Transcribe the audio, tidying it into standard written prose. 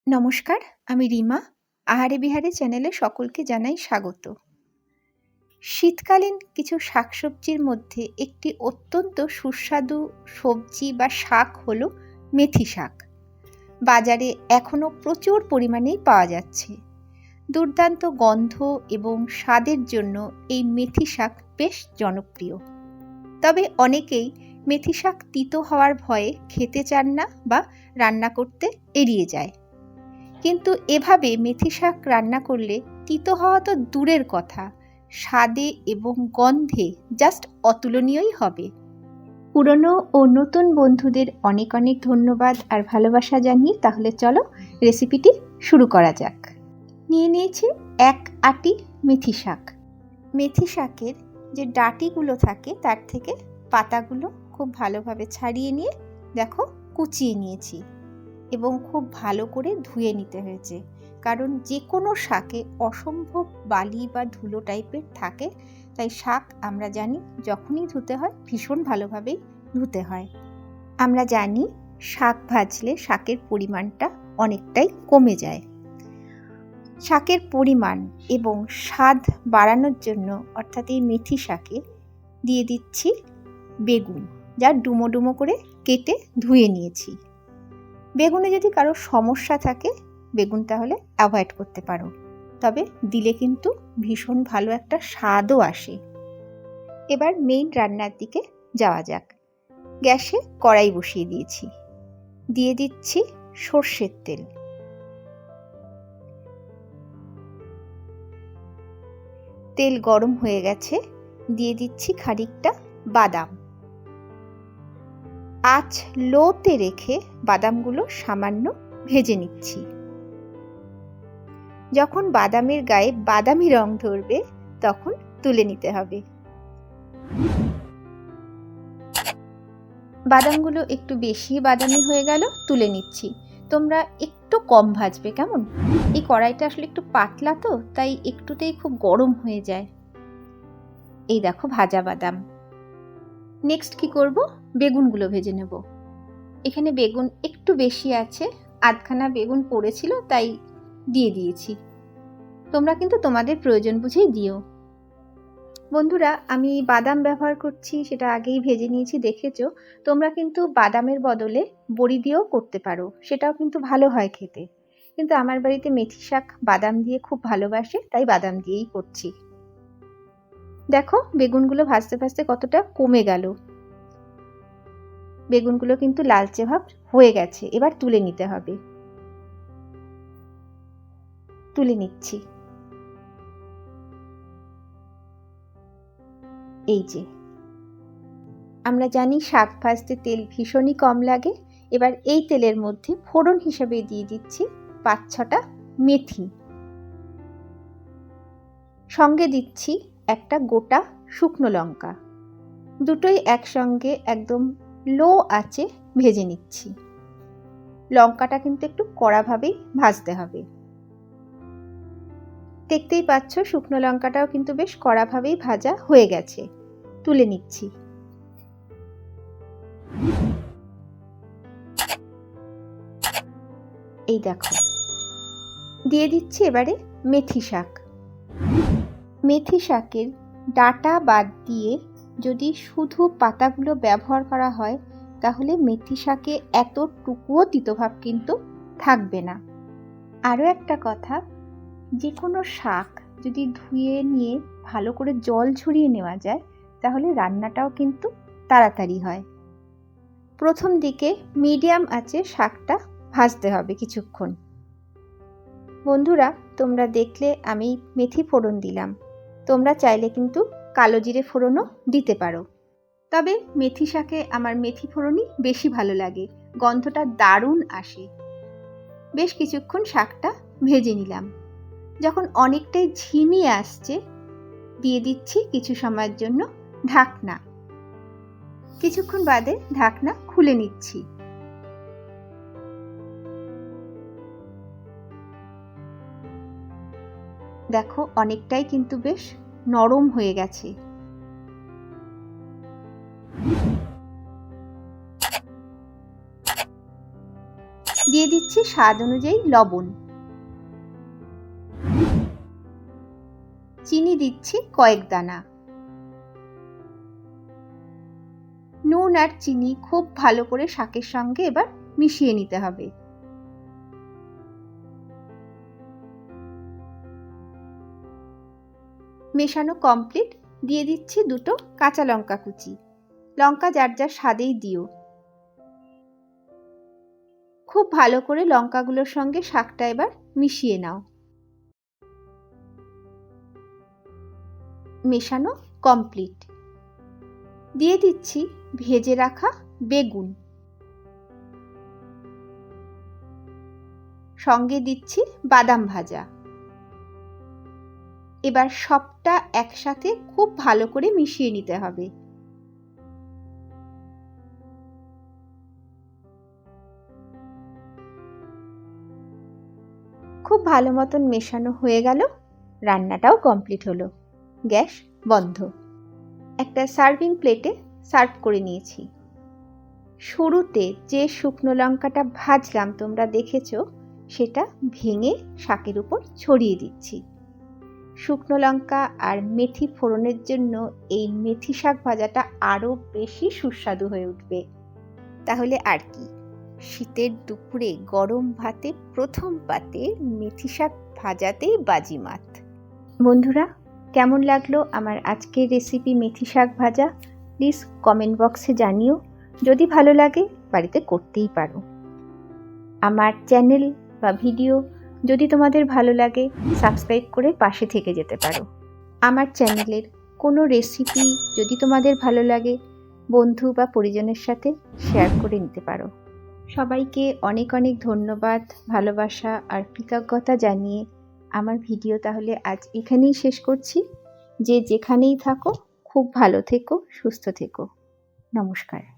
নমস্কার, আমি রিমা। আহারে বিহারে চ্যানেলে সকলকে জানাই স্বাগত। শীতকালীন কিছু শাকসবজির মধ্যে একটি অত্যন্ত সুস্বাদু সবজি বা শাক হলো মেথি শাক। বাজারে এখনও প্রচুর পরিমাণেই পাওয়া যাচ্ছে। দুর্দান্ত গন্ধ এবং স্বাদের জন্য এই মেথি শাক বেশ জনপ্রিয়। তবে অনেকেই মেথি শাক তিতো হওয়ার ভয়ে খেতে চান না বা রান্না করতে এড়িয়ে যায়। কিন্তু এভাবে মেথি শাক রান্না করলে তিতো হওয়া তো দূরের কথা, স্বাদে এবং গন্ধে জাস্ট অতুলনীয়ই হবে। পুরনো ও নতুন বন্ধুদের অনেক অনেক ধন্যবাদ আর ভালোবাসা জানিয়ে তাহলে চলো রেসিপিটি শুরু করা যাক। নিয়ে নিয়েছি 1 আঁটি মেথি শাক। মেথি শাকের যে ডাঁটিগুলো থাকে তার থেকে পাতাগুলো খুব ভালোভাবে ছাড়িয়ে নিয়ে দেখো কুচিয়ে নিয়েছি এবং খুব ভালো করে ধুয়ে নিতে হয়েছে, কারণ যে কোনো শাকে অসম্ভব বালি বা ধুলো টাইপের থাকে, তাই শাক আমরা জানি যখনই ধুতে হয় ভীষণ ভালোভাবেই ধুতে হয়। আমরা জানি শাক ভাজলে শাকের পরিমাণটা অনেকটাই কমে যায়। শাকের পরিমাণ এবং স্বাদ বাড়ানোর জন্য অর্থাৎ এই মেথি শাকে দিয়ে দিচ্ছি বেগুন, যা ডুমো ডুমো করে কেটে ধুয়ে নিয়েছি। বেগুনে যদি কারো সমস্যা থাকে বেগুন তাহলে অ্যাভয়েড করতে পারো, তবে দিলে কিন্তু ভীষণ ভালো একটা স্বাদও আসে। এবার মেইন রান্নার দিকে যাওয়া যাক। গ্যাসে কড়াই বসিয়ে দিয়েছি, দিয়ে দিচ্ছি সর্ষের তেল। তেল গরম হয়ে গেছে, দিয়ে দিচ্ছি খানিকটা বাদাম। আঁচ লোতে রেখে বাদামগুলো সামান্য ভেজে নিচ্ছি। যখন বাদামের গায়ে বাদামি রং ধরবে তখন তুলে নিতে হবে। বাদামগুলো একটু বেশি বাদামি হয়ে গেল, তুলে নিচ্ছি। তোমরা একটু কম ভাজবে, কেমন? এই কড়াইটা আসলে একটু পাতলা তো, তাই একটুতেই খুব গরম হয়ে যায়। এই দেখো ভাজা বাদাম। নেক্সট কি করব? বেগুনগুলো ভেজে নেব। এখানে বেগুন একটু বেশি আছে, আধখানা বেগুন পড়েছিল তাই দিয়ে দিয়েছি। তোমরা কিন্তু তোমাদের প্রয়োজন বুঝেই দিও। বন্ধুরা, আমি বাদাম ব্যবহার করছি, সেটা আগেই ভেজে নিয়েছি, দেখেছো। তোমরা কিন্তু বাদামের বদলে বড়ি দিয়েও করতে পারো, সেটাও কিন্তু ভালো হয় খেতে। কিন্তু আমার বাড়িতে মেথি শাক বাদাম দিয়ে খুব ভালোবাসে, তাই বাদাম দিয়েই করছি। দেখো বেগুনগুলো ভাজতে ভাজতে কতটা কমে গেল। বেগুনগুলো কিন্তু লালচে ভাব হয়ে গেছে, এবার তুলে নিতে হবে। তুলে নিচ্ছি। এই যে, আমরা জানি শাক ভাজতে তেল ভীষণই কম লাগে। এবার এই তেলের মধ্যে ফোড়ন হিসেবে দিয়ে দিচ্ছি 5-6টা মেথি। সঙ্গে দিচ্ছি একটা গোটা শুকনো লঙ্কা। দুটোই একসঙ্গে একদম লো আঁচে ভেজে নিচ্ছি। লঙ্কাটা কিন্তু একটু কড়াভাবেই ভাজতে হবে। দেখতেই পাচ্ছ শুকনো লঙ্কাটাও কিন্তু বেশ কড়াভাবেই ভাজা হয়ে গেছে। তুলে নিচ্ছি। এই দেখো, দিয়ে দিচ্ছি এবারে মেথি শাক। মেথি শাকের ডাঁটা বাদ দিয়ে যদি শুধু পাতাগুলো ব্যবহার করা হয় তাহলে মেথি শাকে এতটুকুও তিতভাব কিন্তু থাকবে না। আরও একটা কথা, যে কোনো শাক যদি ধুয়ে নিয়ে ভালো করে জল ঝরিয়ে নেওয়া যায় তাহলে রান্নাটাও কিন্তু তাড়াতাড়ি হয়। প্রথম দিকে মিডিয়াম আঁচে শাকটা ভাজতে হবে কিছুক্ষণ। বন্ধুরা, তোমরা দেখলে আমি মেথি ফোড়ন দিলাম, তোমরা চাইলে কিন্তু কালো জিরে ফোড়নও দিতে পারো। তবে মেথি শাকে আমার মেথি ফোড়নই বেশি ভালো লাগে, গন্ধটা দারুণ আসে। বেশ কিছুক্ষণ শাকটা ভেজে নিলাম। যখন অনেকটাই ঝিমিয়ে আসছে দিয়ে দিচ্ছি কিছু সময়ের জন্য ঢাকনা। কিছুক্ষণ বাদে ঢাকনা খুলে নিচ্ছি। দেখো অনেকটাই কিন্তু বেশ নরম হয়ে গেছে। দিয়ে দিচ্ছি স্বাদ অনুযায়ী লবণ, চিনি দিচ্ছি কয়েক দানা। নুন আর চিনি খুব ভালো করে শাকের সঙ্গে এবার মিশিয়ে নিতে হবে। মেশানো কমপ্লিট। দিয়ে দিচ্ছি দুটো কাঁচা লঙ্কা কুচি। লঙ্কা যার যার স্বাদেই দিও। খুব ভালো করে লঙ্কাগুলোর সঙ্গে শাকটা এবার মিশিয়ে নাও। মেশানো কমপ্লিট। দিয়ে দিচ্ছি ভেজে রাখা বেগুন, সঙ্গে দিচ্ছি বাদাম ভাজা। এবার সবটা একসাথে খুব ভালো করে মিশিয়ে নিতে হবে। খুব ভালো মতন মেশানো হয়ে গেল। রান্নাটাও কমপ্লিট হলো। গ্যাস বন্ধ। একটা সার্ভিং প্লেটে সার্ভ করে নিয়েছি। শুরুতে যে শুকনো লঙ্কাটা ভাজলাম তোমরা দেখেছো, সেটা ভেঙে শাকের উপর ছড়িয়ে দিচ্ছি। শুকনো লঙ্কা আর মেথি ফোড়নের জন্য এই মেথি শাক ভাজাটা আরও বেশি সুস্বাদু হয়ে উঠবে। তাহলে আর কি, শীতের দুপুরে গরম ভাতে প্রথম পাতে মেথি শাক ভাজাতেই বাজিমাত। বন্ধুরা, কেমন লাগলো আমার আজকের রেসিপি মেথি শাক ভাজা? প্লিজ কমেন্ট বক্সে জানিও। যদি ভালো লাগে বাড়িতে করতেই পারো। আমার চ্যানেল বা ভিডিও যদি তোমাদের ভালো লাগে সাবস্ক্রাইব করে পাশে থেকে যেতে পারো। আমার চ্যানেলের কোনো রেসিপি যদি তোমাদের ভালো লাগে বন্ধু বা পরিজনের সাথে শেয়ার করে নিতে পারো। সবাইকে অনেক অনেক ধন্যবাদ, ভালোবাসা আর কৃতজ্ঞতা জানিয়ে আমার ভিডিও তাহলে আজ এখানেই শেষ করছি। যে যেখানেই থাকো খুব ভালো থেকো, সুস্থ থেকো। নমস্কার।